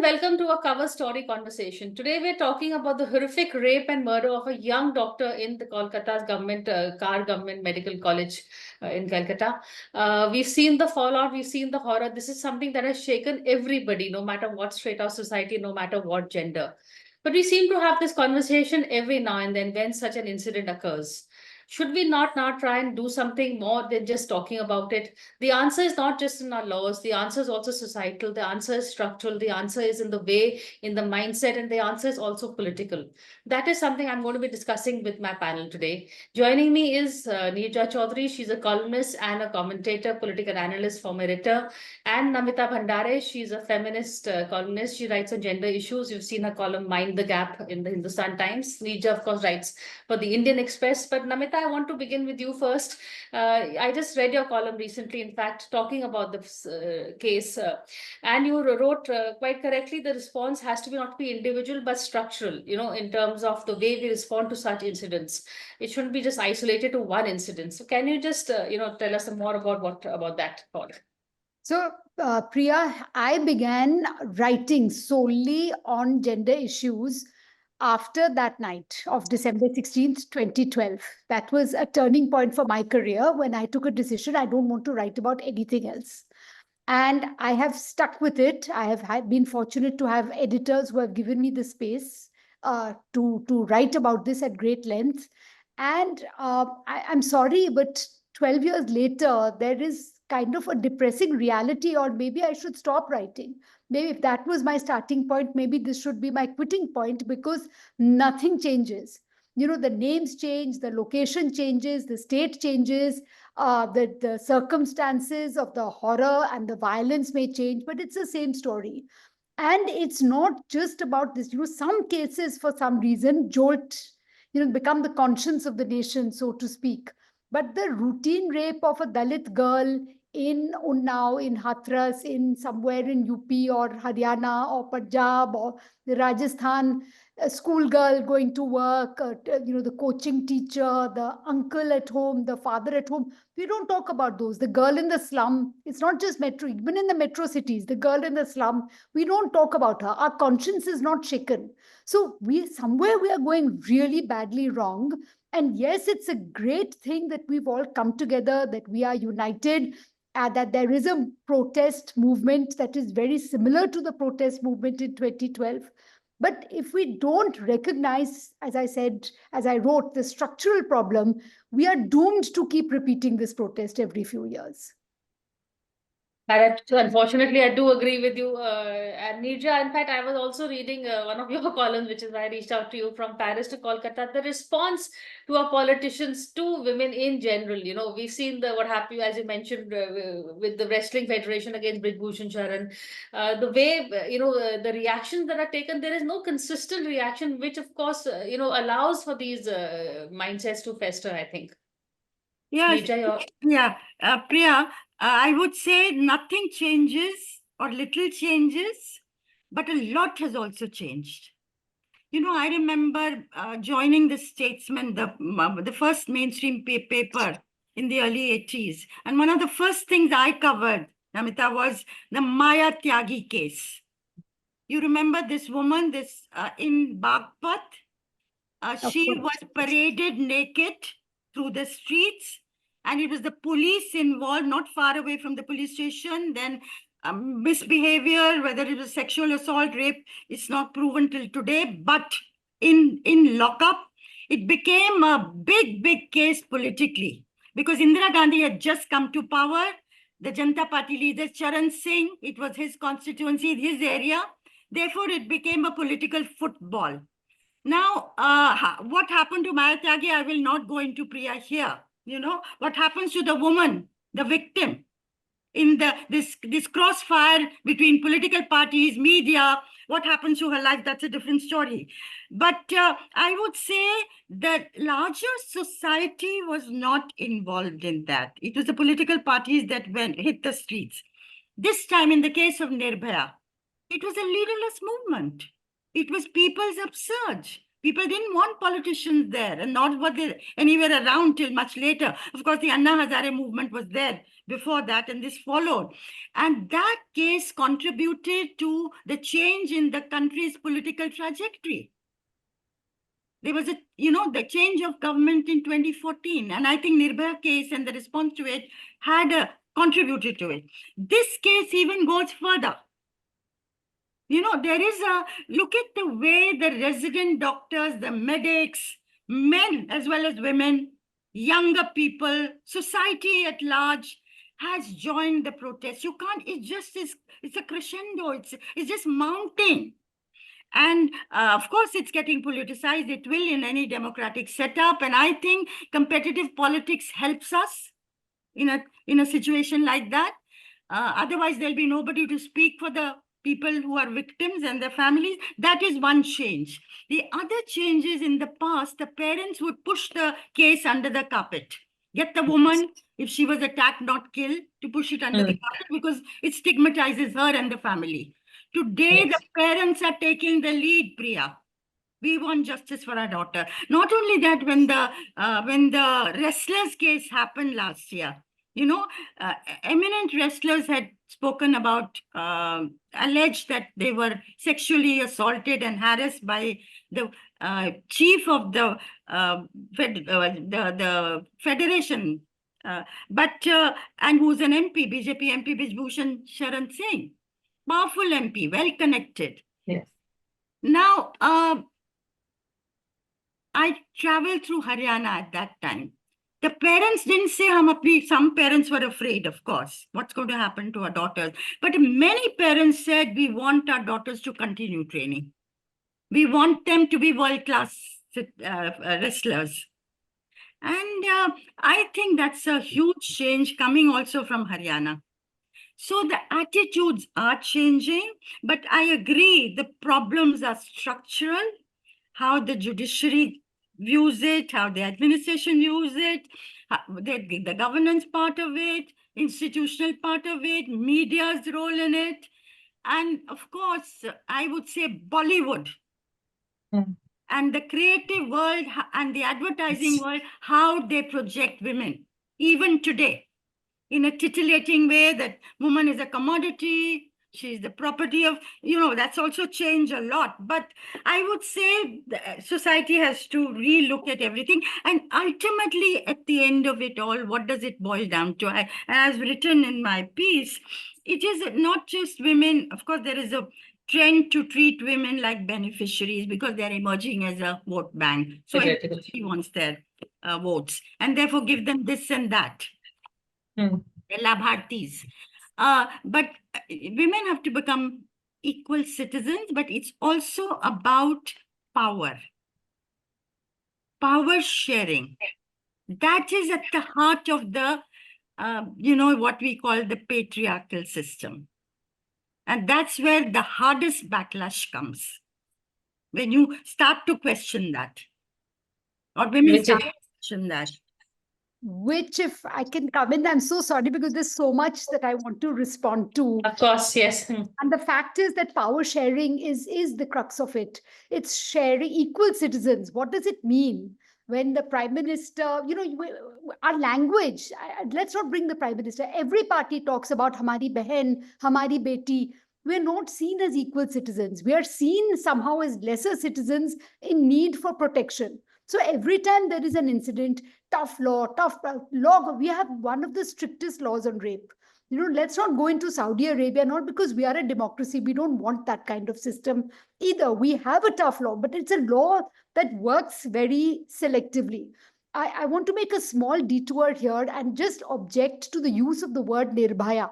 welcome to a cover story conversation. Today we're talking about the horrific rape and murder of a young doctor in the Kolkata's government medical college in Calcutta. We've seen the fallout, we've seen the horror. This is something that has shaken everybody, no matter what strata of society, no matter what gender. But we seem to have this conversation every now and then when such an incident occurs. Should we not now try and do something more than just talking about it? The answer is not just in our laws. The answer is also societal. The answer is structural. The answer is in the way, in the mindset, and the answer is also political. That is something I'm going to be discussing with my panel today. Joining me is NEERJA CHOWDHURY. She's a columnist and a commentator, political analyst for Merita. And NAMITA BHANDARE. She's a feminist columnist. She writes on gender issues. You've seen her column Mind the Gap in the Hindustan Times. NEERJA, of course, writes for the Indian Express. But Namita, I want to begin with you first. I just read your column recently, in fact, talking about this case. And you wrote quite correctly, the response has to be not be individual, but structural, in terms of the way we respond to such incidents. It shouldn't be just isolated to one incident. So can you just, tell us some more about that, Paul? So, Priya, I began writing solely on gender issues after that night of December 16th, 2012. That was a turning point for my career when I took a decision. I don't want to write about anything else. And I have stuck with it. I have been fortunate to have editors who have given me the space to write about this at great length. And I'm sorry, but 12 years later, there is kind of a depressing reality, or maybe I should stop writing. Maybe if that was my starting point, maybe this should be my quitting point, because nothing changes. The names change, the location changes, the state changes, the circumstances of the horror and the violence may change, but it's the same story. And it's not just about this. Some cases, for some reason, become the conscience of the nation, so to speak. But the routine rape of a Dalit girl in Unnao, in Hathras, in somewhere in UP or Haryana or Punjab or Rajasthan, a schoolgirl going to work, the coaching teacher, the uncle at home, the father at home. We don't talk about those. The girl in the slum, it's not just metro, even in the metro cities, the girl in the slum, we don't talk about her. Our conscience is not shaken. So somewhere we are going really badly wrong. And yes, it's a great thing that we've all come together, that we are united, that there is a protest movement that is very similar to the protest movement in 2012. But if we don't recognize, as I said, as I wrote, the structural problem, we are doomed to keep repeating this protest every few years. Unfortunately, I do agree with you. And NEERJA, in fact, I was also reading one of your columns, which is why I reached out to you, from Paris to Kolkata. The response to our politicians, to women in general, we've seen what happened, as you mentioned, with the Wrestling Federation against Brijbhushan Sharan. The way, the reactions that are taken, there is no consistent reaction, which of course, allows for these mindsets to fester, I think. Yes. NEERJA, Priya, I would say nothing changes or little changes, but a lot has also changed. I remember joining the Statesman, the first mainstream paper in the early 80s. And one of the first things I covered, Namita, was the Maya Tyagi case. You remember this woman, in Bagpat? She was paraded naked through the streets, and it was the police involved, not far away from the police station. Then misbehavior, whether it was sexual assault, rape, it's not proven till today. But in lockup, it became a big case politically, because Indira Gandhi had just come to power. The Janata Party leader, Charan Singh, it was his constituency, his area. Therefore, it became a political football. Now, what happened to Maya Tyagi, I will not go into, Priya, here. What happens to the woman, the victim, in this crossfire between political parties, media, what happens to her life, that's a different story. But I would say that larger society was not involved in that. It was the political parties that hit the streets. This time, in the case of NEERJA, it was a leaderless movement. It was people's upsurge. People didn't want politicians there, and not were they anywhere around till much later. Of course, the Anna Hazare movement was there before that, and this followed. And that case contributed to the change in the country's political trajectory. There was the change of government in 2014, and I think NEERJA case and the response to it had contributed to it. This case even goes further. There is look at the way the resident doctors, the medics, men as well as women, younger people, society at large has joined the protest. You can't, it's a crescendo, it's just mounting. And of course, it's getting politicized. It will in any democratic setup. And I think competitive politics helps us in a situation like that. Otherwise, there'll be nobody to speak for the people who are victims and their families. That is one change. The other change is, in the past, the parents would push the case under the carpet. Get the woman, if she was attacked, not killed, to push it under the carpet because it stigmatizes her and the family. Today, the parents are taking the lead, Priya. We want justice for our daughter. Not only that, when the wrestlers case happened last year, eminent wrestlers had spoken about, alleged that they were sexually assaulted and harassed by the chief of the federation, and who's an MP, BJP MP, Bijbhushan Sharan Singh. Powerful MP, well connected. Yes. Now, I traveled through Haryana at that time. The parents didn't say, some parents were afraid, of course, what's going to happen to our daughters. But many parents said, we want our daughters to continue training. We want them to be world-class wrestlers. And I think that's a huge change coming also from Haryana. So the attitudes are changing, but I agree the problems are structural, how the judiciary views it, how the administration views it, the governance part of it, institutional part of it, media's role in it, and of course, I would say Bollywood. And the creative world and the advertising world, how they project women, even today, in a titillating way that woman is a commodity, she's the property of, that's also changed a lot. But I would say the society has to relook at everything. And ultimately, at the end of it all, what does it boil down to? As written in my piece, it is not just women. Of course, there is a trend to treat women like beneficiaries because they're emerging as a vote bank. So everybody wants their votes and therefore give them this and that. The labhartis. But women have to become equal citizens, but it's also about power. Power sharing. That is at the heart of the, what we call the patriarchal system. And that's where the hardest backlash comes. When you start to question that. Or women start to question that. Which, if I can come in, I'm so sorry because there's so much that I want to respond to. Of course, yes. And the fact is that power sharing is the crux of it. It's sharing equal citizens. What does it mean? When the Prime Minister, our language, let's not bring the Prime Minister. Every party talks about Hamari Behen, Hamari Beti. We're not seen as equal citizens. We are seen somehow as lesser citizens in need for protection. So every time there is an incident, tough law. We have one of the strictest laws on rape. Let's not go into Saudi Arabia, not because we are a democracy. We don't want that kind of system either. We have a tough law, but it's a law that works very selectively. I want to make a small detour here and just object to the use of the word Nirbhaya.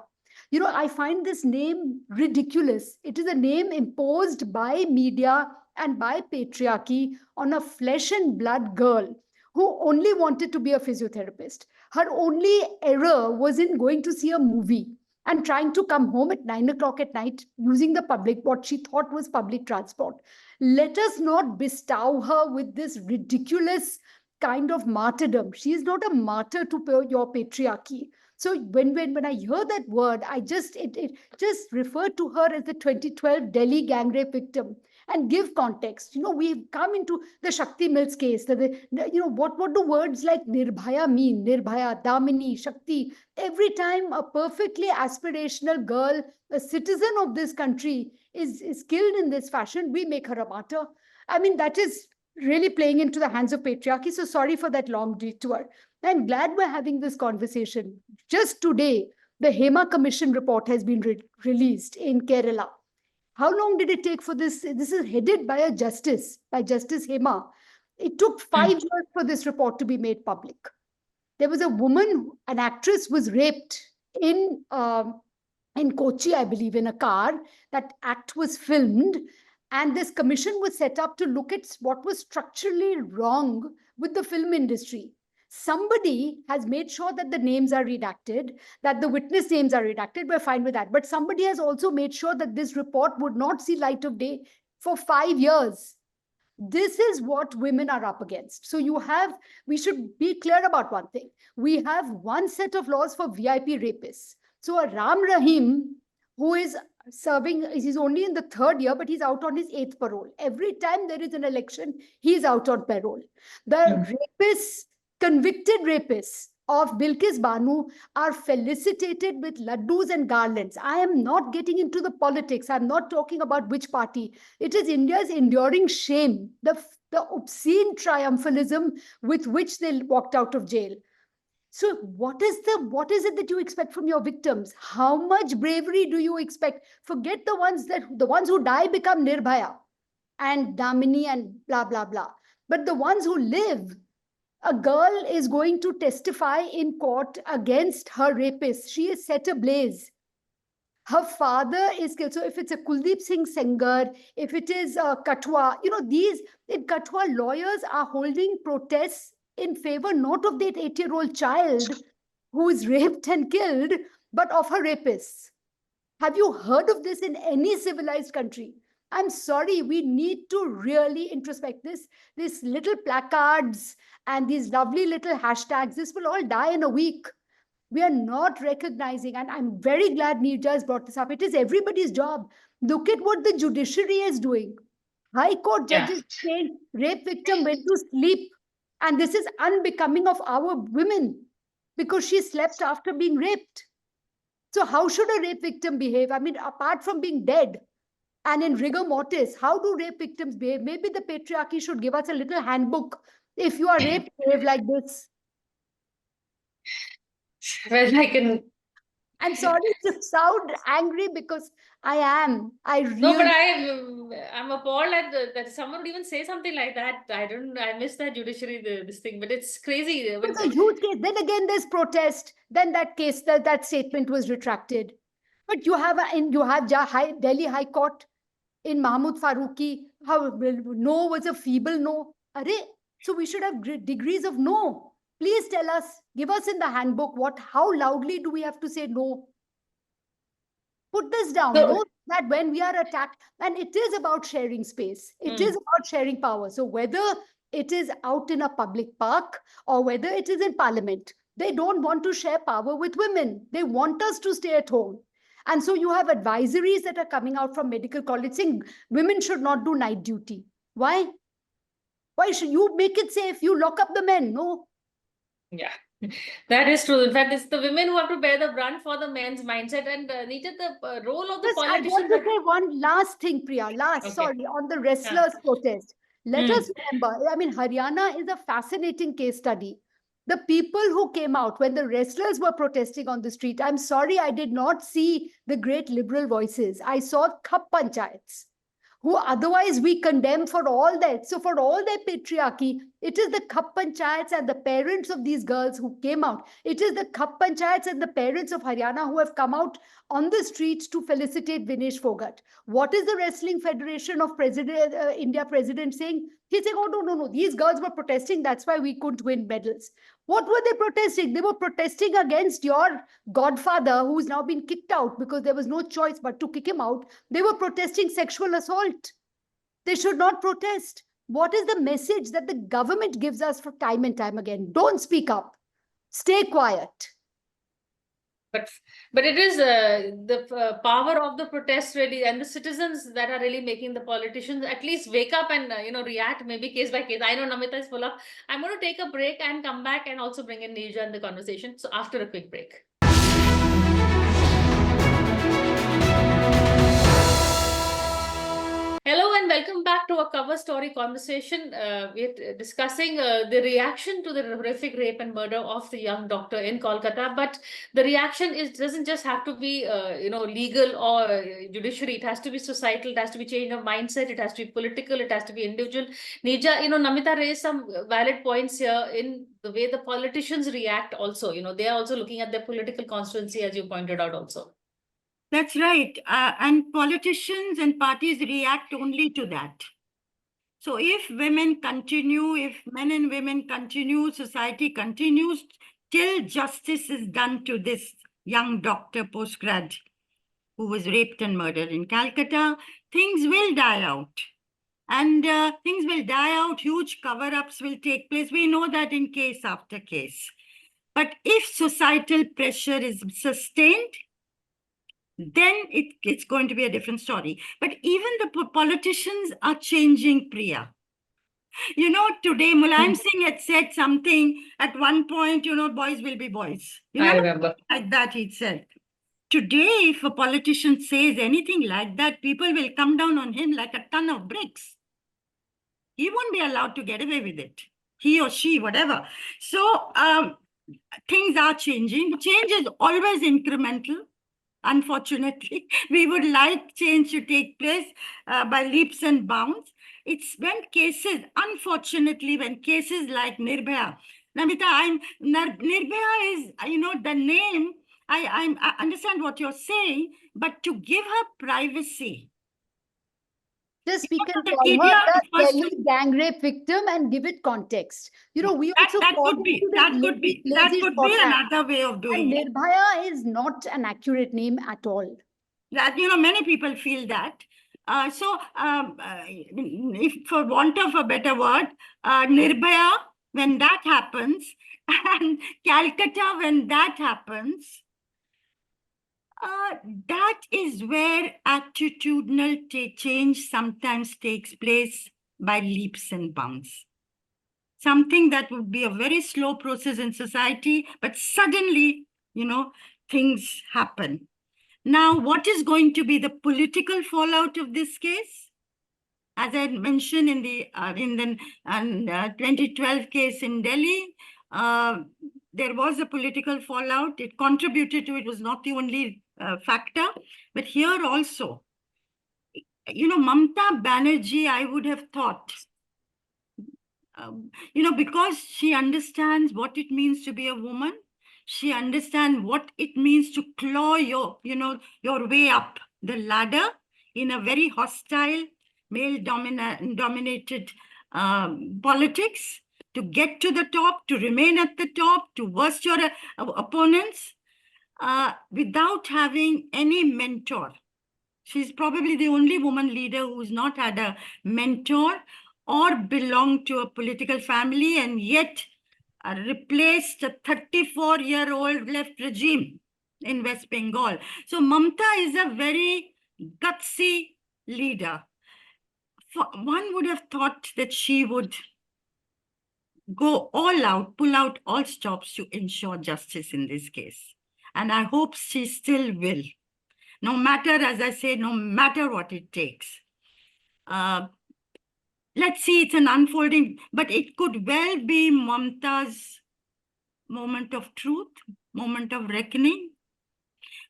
I find this name ridiculous. It is a name imposed by media and by patriarchy on a flesh and blood girl who only wanted to be a physiotherapist. Her only error was in going to see a movie and trying to come home at 9 o'clock at night using what she thought was public transport. Let us not bestow her with this ridiculous kind of martyrdom. She is not a martyr to your patriarchy. So when I hear that word, it just referred to her as the 2012 Delhi gang rape victim. and give context. We've come into the Shakti Mills case. What do words like Nirbhaya mean? Nirbhaya, Damini, Shakti. Every time a perfectly aspirational girl, a citizen of this country, is killed in this fashion, we make her a martyr. I mean, that is really playing into the hands of patriarchy. So sorry for that long detour. I'm glad we're having this conversation. Just today, the HEMA Commission report has been released in Kerala. How long did it take for this? This is headed by Justice HEMA. It took 5 years for this report to be made public. There was a woman, an actress, was raped in Kochi, I believe, in a car. That act was filmed. And this commission was set up to look at what was structurally wrong with the film industry. Somebody has made sure that the names are redacted, that the witness names are redacted. We're fine with that. But somebody has also made sure that this report would not see light of day for 5 years. This is what women are up against. So we should be clear about one thing. We have one set of laws for VIP rapists. So a Ram Rahim, who is he's only in the 3rd year, but he's out on his 8th parole. Every time there is an election, he's out on parole. The rapists, convicted rapists of Bilkis Banu are felicitated with laddus and garlands. I am not getting into the politics. I'm not talking about which party. It is India's enduring shame, the obscene triumphalism with which they walked out of jail. So what is it that you expect from your victims? How much bravery do you expect? Forget the ones who die become Nirbhaya and Damini and blah, blah, blah. But the ones who live, a girl is going to testify in court against her rapist. She is set ablaze. Her father is killed. So if it's a Kuldeep Singh Sengar, if it is Katwa, in Katwa, lawyers are holding protests in favor not of that 8-year-old child who is raped and killed, but of her rapists. Have you heard of this in any civilized country? I'm sorry, we need to really introspect this. These little placards and these lovely little hashtags, this will all die in a week. We are not recognizing, and I'm very glad NEERJA has brought this up. It is everybody's job. Look at what the judiciary is doing. High Court judges saying rape victim went to sleep. And this is unbecoming of our women because she slept after being raped. So how should a rape victim behave? I mean, apart from being dead and in rigor mortis, how do rape victims behave? Maybe the patriarchy should give us a little handbook. If you are raped, behave like this. Well, I'm sorry to sound angry because I am. No, but I'm appalled that someone would even say something like that. I miss that judiciary, this thing, but it's crazy. It's a huge case. Then again, there's protest. Then that case, that statement was retracted. But you have Delhi High Court in Mahmood Farooqi. How no was a feeble no. So we should have degrees of no. Please tell us, give us in the handbook how loudly do we have to say no? Put this down. Know that when we are attacked, and it is about sharing space. It is about sharing power. So whether it is out in a public park or whether it is in parliament, they don't want to share power with women. They want us to stay at home. And so you have advisories that are coming out from medical college saying women should not do night duty. Why? Why should you make it safe? You lock up the men. No. Yeah, that is true. In fact, it's the women who have to bear the brunt for the men's mindset. And Neerja, the role of the politicians. I want to say one last thing, Priya. Sorry, on the wrestlers' protest. Let us remember, I mean, Haryana is a fascinating case study. The people who came out when the wrestlers were protesting on the street, I'm sorry, I did not see the great liberal voices. I saw Khap Panchayats, who otherwise we condemn for all that. So for all their patriarchy, it is the Khap Panchayats and the parents of these girls who came out. It is the Khap Panchayats and the parents of Haryana who have come out on the streets to felicitate Vinesh Phogat. What is the Wrestling Federation of India president saying? He's saying, oh, no, these girls were protesting. That's why we couldn't win medals. What were they protesting? They were protesting against your godfather, who's now been kicked out because there was no choice but to kick him out. They were protesting sexual assault. They should not protest. What is the message that the government gives us for time and time again? Don't speak up. Stay quiet. But it is the power of the protest really, and the citizens that are really making the politicians at least wake up and react, maybe case by case. I know Namita is full of. I'm going to take a break and come back and also bring in NEERJA in the conversation. So after a quick break. Hello and welcome back to a cover story conversation. We're discussing the reaction to the horrific rape and murder of the young doctor in Kolkata. But the reaction doesn't just have to be, legal or judiciary. It has to be societal. It has to be change of mindset. It has to be political. It has to be individual. NEERJA, Namita raised some valid points here in the way the politicians react. Also, they are also looking at their political constituency, as you pointed out, also. That's right. And politicians and parties react only to that. So if women continue, if men and women continue, society continues till justice is done to this young doctor postgrad who was raped and murdered in Calcutta, things will die out. And things will die out, huge cover-ups will take place. We know that in case after case. But if societal pressure is sustained, then it's going to be a different story. But even the politicians are changing, Priya. Today Mulayam Singh had said something at one point, boys will be boys. I remember. Like that he said. Today, if a politician says anything like that, people will come down on him like a ton of bricks. He won't be allowed to get away with it. He or she, whatever. So things are changing. Change is always incremental. Unfortunately, we would like change to take place by leaps and bounds. It's when cases, unfortunately, when cases like NEERJA, Namita, NEERJA is, the name, I understand what you're saying, but to give her privacy. Just we can call her the Delhi gang rape victim and give it context. We also that could be another way of doing it. NIRBHAYA is not an accurate name at all. That many people feel that. If for want of a better word, NIRBHAYA, when that happens, and Calcutta, when that happens, that is where attitudinal change sometimes takes place by leaps and bounds. Something that would be a very slow process in society, but suddenly, things happen. Now, what is going to be the political fallout of this case? As I mentioned in the 2012 case in Delhi, there was a political fallout. It contributed to it, was not the only factor. But here also, Mamata Banerjee, I would have thought, because she understands what it means to be a woman, she understands what it means to claw your way up the ladder in a very hostile, male-dominated politics, to get to the top, to remain at the top, to worst your opponents, without having any mentor. She's probably the only woman leader who's not had a mentor or belonged to a political family, and yet replaced a 34-year-old left regime in West Bengal. So Mamata is a very gutsy leader. One would have thought that she would go all out, pull out all stops to ensure justice in this case. And I hope she still will. No matter, as I say, no matter what it takes. Let's see, it's an unfolding, but it could well be Mamata's moment of truth, moment of reckoning.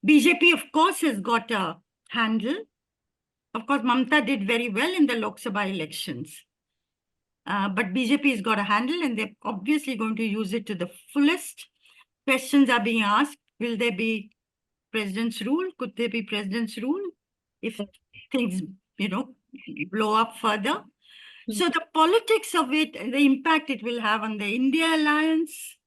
BJP, of course, has got a handle. Of course, Mamata did very well in the Lok Sabha elections. But BJP has got a handle, and they're obviously going to use it to the fullest. Questions are being asked. Will there be president's rule? Could there be president's rule if things, blow up further? So the politics of it, the impact it will have on the India alliance,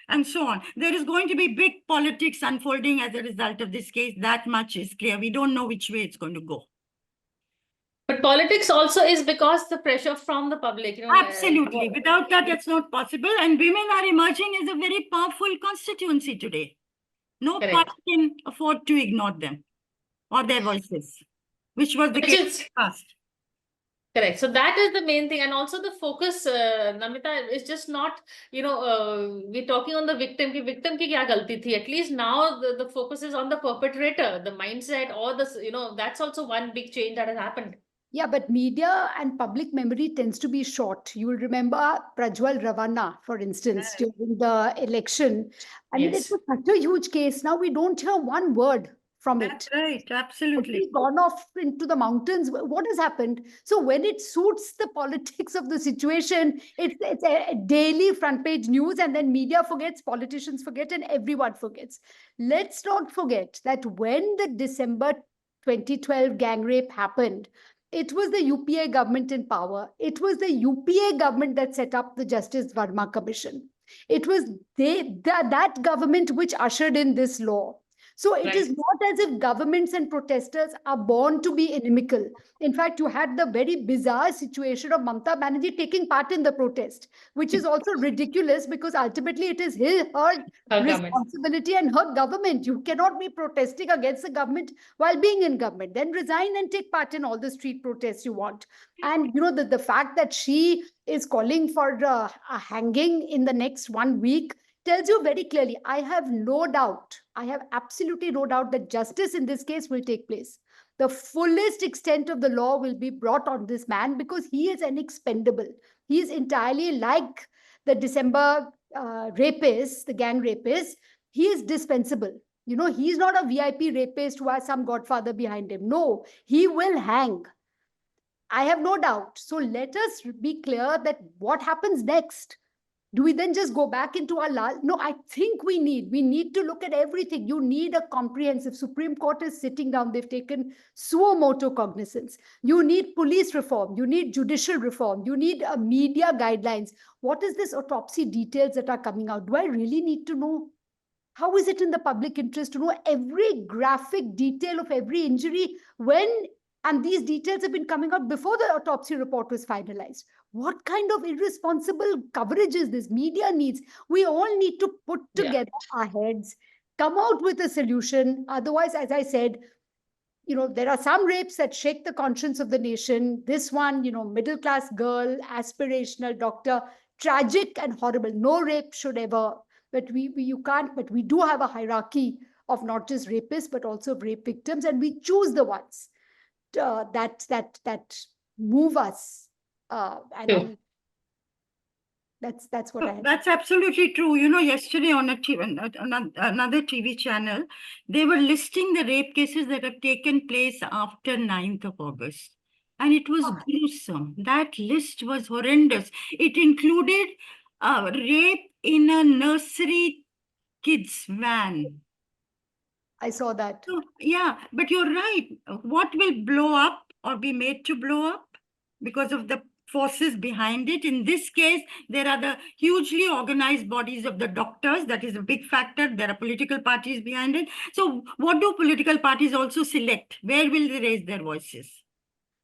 and so on. There is going to be big politics unfolding as a result of this case. That much is clear. We don't know which way it's going to go. But politics also is because the pressure from the public. Absolutely. Without that, it's not possible. And women are emerging as a very powerful constituency today. No Correct. party can afford to ignore them or their voices, which was the Which case is in the past. correct. So that is the main thing. And also the focus, Namita, is just not, we're talking on the victim. Ki victim ki kya galti thi? At least now the focus is on the perpetrator, the mindset, or that's also one big change that has happened. Yeah, but media and public memory tends to be short. You will remember Prajwal Ravana, for instance, Yes. during the election. I mean, it Yes. was such a huge case. Now we don't hear one word from That's it. right. Has Absolutely. he gone off into the mountains? What has happened? So when it suits the politics of the situation, it's a daily front page news, and then media forgets, politicians forget, and everyone forgets. Let's not forget that when the December 2012 gang rape happened, it was the UPA government in power. It was the UPA government that set up the Justice Verma Commission. It was that government which ushered in this law. So it is Right. not as if governments and protesters are born to be inimical. In fact, you had the very bizarre situation of Mamata Banerjee taking part in the protest, which is also ridiculous because ultimately it is her Her government. responsibility and her government. You cannot be protesting against the government while being in government. Then resign and take part in all the street protests you want. And the fact that she is calling for a hanging in the next 1 week tells you very clearly, I have no doubt, I have absolutely no doubt that justice in this case will take place. The fullest extent of the law will be brought on this man because he is inexpendable. He is entirely like the December rapist, the gang rapist. He is dispensable. He's not a VIP rapist who has some godfather behind him. No, he will hang. I have no doubt. So let us be clear that what happens next. Do we then just go back into our no, I think we need to look at everything. You need a comprehensive. Supreme Court is sitting down. They've taken suo motu cognizance. You need police reform. You need judicial reform. You need media guidelines. What is this autopsy details that are coming out? Do I really need to know? How is it in the public interest to know every graphic detail of every injury and these details have been coming out before the autopsy report was finalized? What kind of irresponsible coverage is this? Media needs. We all need to put Yeah. together our heads, come out with a solution. Otherwise, as I said, there are some rapes that shake the conscience of the nation. This one, middle class girl, aspirational doctor, tragic and horrible. No rape should ever, but you can't, but we do have a hierarchy of not just rapists, but also of rape victims, and we choose the ones that move us. And that's what I have. That's absolutely true. Yesterday on another TV channel, they were listing the rape cases that have taken place after 9th of August. And it was gruesome. That list was horrendous. It included rape in a nursery kids van. I saw that. So, yeah, but you're right. What will blow up or be made to blow up because of the forces behind it? In this case, there are the hugely organized bodies of the doctors. That is a big factor. There are political parties behind it. So what do political parties also select? Where will they raise their voices?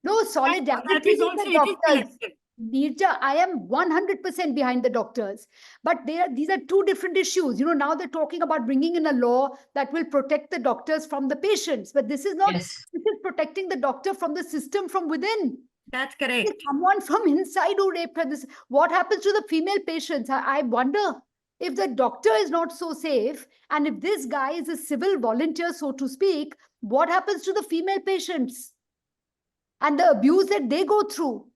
No, solidarity That is with also, the it is doctors. selective. NEERJA, I am 100% behind the doctors. But these are two different issues. Now they're talking about bringing in a law that will protect the doctors from the patients. But this is not, Yes. this is protecting the doctor from the system from within. That's If correct. someone from inside who raped her, what happens to the female patients? I wonder if the doctor is not so safe, and if this guy is a civil volunteer, so to speak, what happens to the female patients and the abuse that they go through?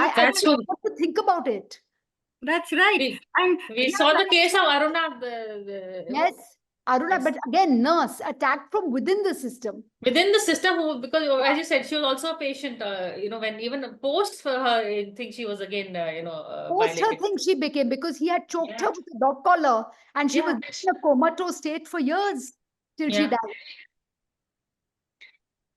I That's don't true. know what to think about it. That's right. We, And we saw the case of Aruna, Yes, Aruna, yes. but again, nurse attacked from within the system. Within the system, because as you said, she was also a patient. When even post for her, I think she was again, Post her violated. thing she became because he had choked her Yeah. with a dog collar and she was Yeah. in a comatose state for years till she Yeah. died.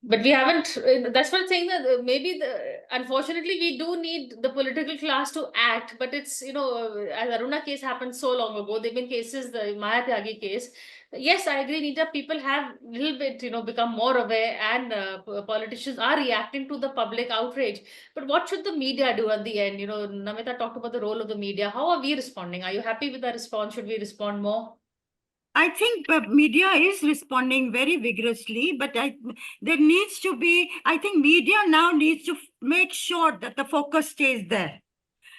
But we haven't, that's what I'm saying, that maybe unfortunately we do need the political class to act, but it's, as Aruna case happened so long ago, there've been cases, the Maya Tyagi case. Yes, I agree, Neerja, people have a little bit, become more aware, and politicians are reacting to the public outrage. But what should the media do at the end? Namita talked about the role of the media. How are we responding? Are you happy with the response? Should we respond more? I think media is responding very vigorously, but there needs to be, I think media now needs to make sure that the focus stays there.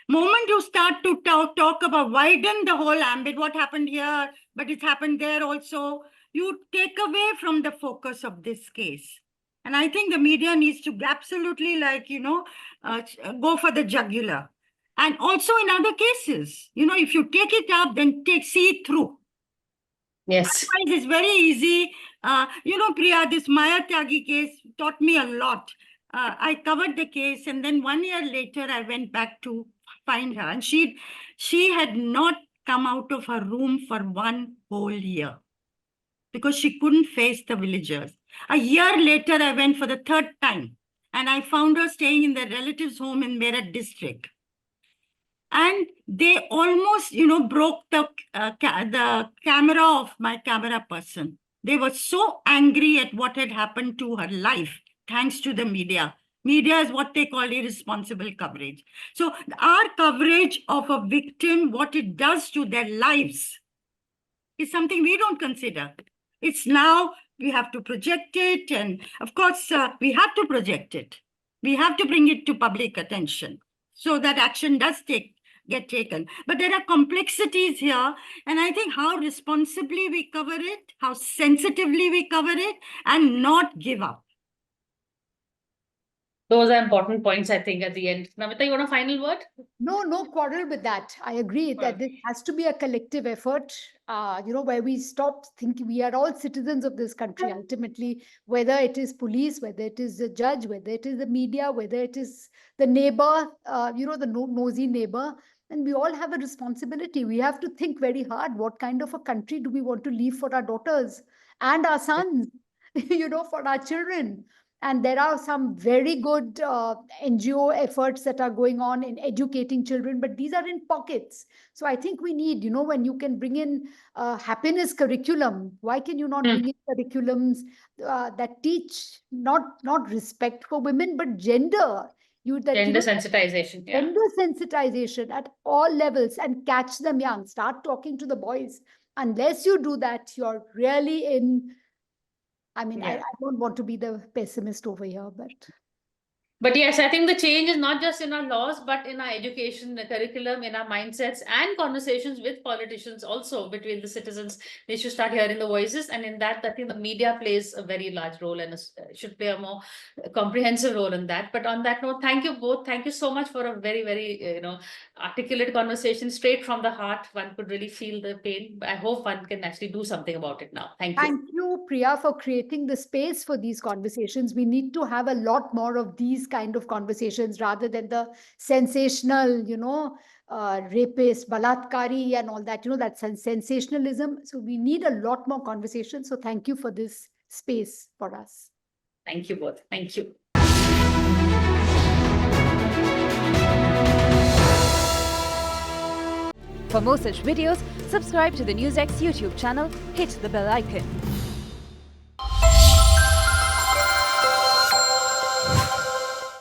Moment you start to talk about widen the whole ambit, what happened here, but it happened there also, you take away from the focus of this case. And I think the media needs to absolutely, like, go for the jugular. And also in other cases, if you take it up, then see it through. Yes. Otherwise, it's very easy. Priya, this Tagi case taught me a lot. I covered the case, and then 1 year later, I went back to find her, and she had not come out of her room for 1 whole year because she couldn't face the villagers. A year later, I went for the 3rd time, and I found her staying in the relative's home in Meerut district. And they almost, broke the camera of my camera person. They were so angry at what had happened to her life, thanks to the media. Media is what they call irresponsible coverage. So our coverage of a victim, what it does to their lives, is something we don't consider. It's now we have to project it. And of course, we have to project it. We have to bring it to public attention so that action does get taken. But there are complexities here. And I think how responsibly we cover it, how sensitively we cover it, and not give up. Those are important points, I think, at the end. Namita, you want a final word? No quarrel with that. I agree that this has to be a collective effort, where we stop thinking we are all citizens of this country, ultimately, whether it is police, whether it is the judge, whether it is the media, whether it is the neighbor, the nosy neighbor. And we all have a responsibility. We have to think very hard, what kind of a country do we want to leave for our daughters and our sons, for our children. And there are some very good NGO efforts that are going on in educating children, but these are in pockets. So I think we need, when you can bring in happiness curriculum, why can you not bring in curriculums that teach not respect for women, but gender? Gender sensitization. Yeah. Gender sensitization at all levels and catch them young. Start talking to the boys. Unless you do that, you're really in... I mean, I don't want to be the pessimist over here, But yes, I think the change is not just in our laws, but in our education, the curriculum, in our mindsets, and conversations with politicians also between the citizens. They should start hearing the voices. And in that, I think the media plays a very large role and should play a more comprehensive role in that. But on that note, thank you both. Thank you so much for a very, very, articulate conversation straight from the heart. One could really feel the pain. I hope one can actually do something about it now. Thank you. Thank you, Priya, for creating the space for these conversations. We need to have a lot more of these kind of conversations rather than the sensational, rapist, balatkari and all that, that's sensationalism. So we need a lot more conversation. So thank you for this space for us. Thank you both. Thank you. For more such videos, subscribe to the NewsX YouTube channel, hit the bell icon.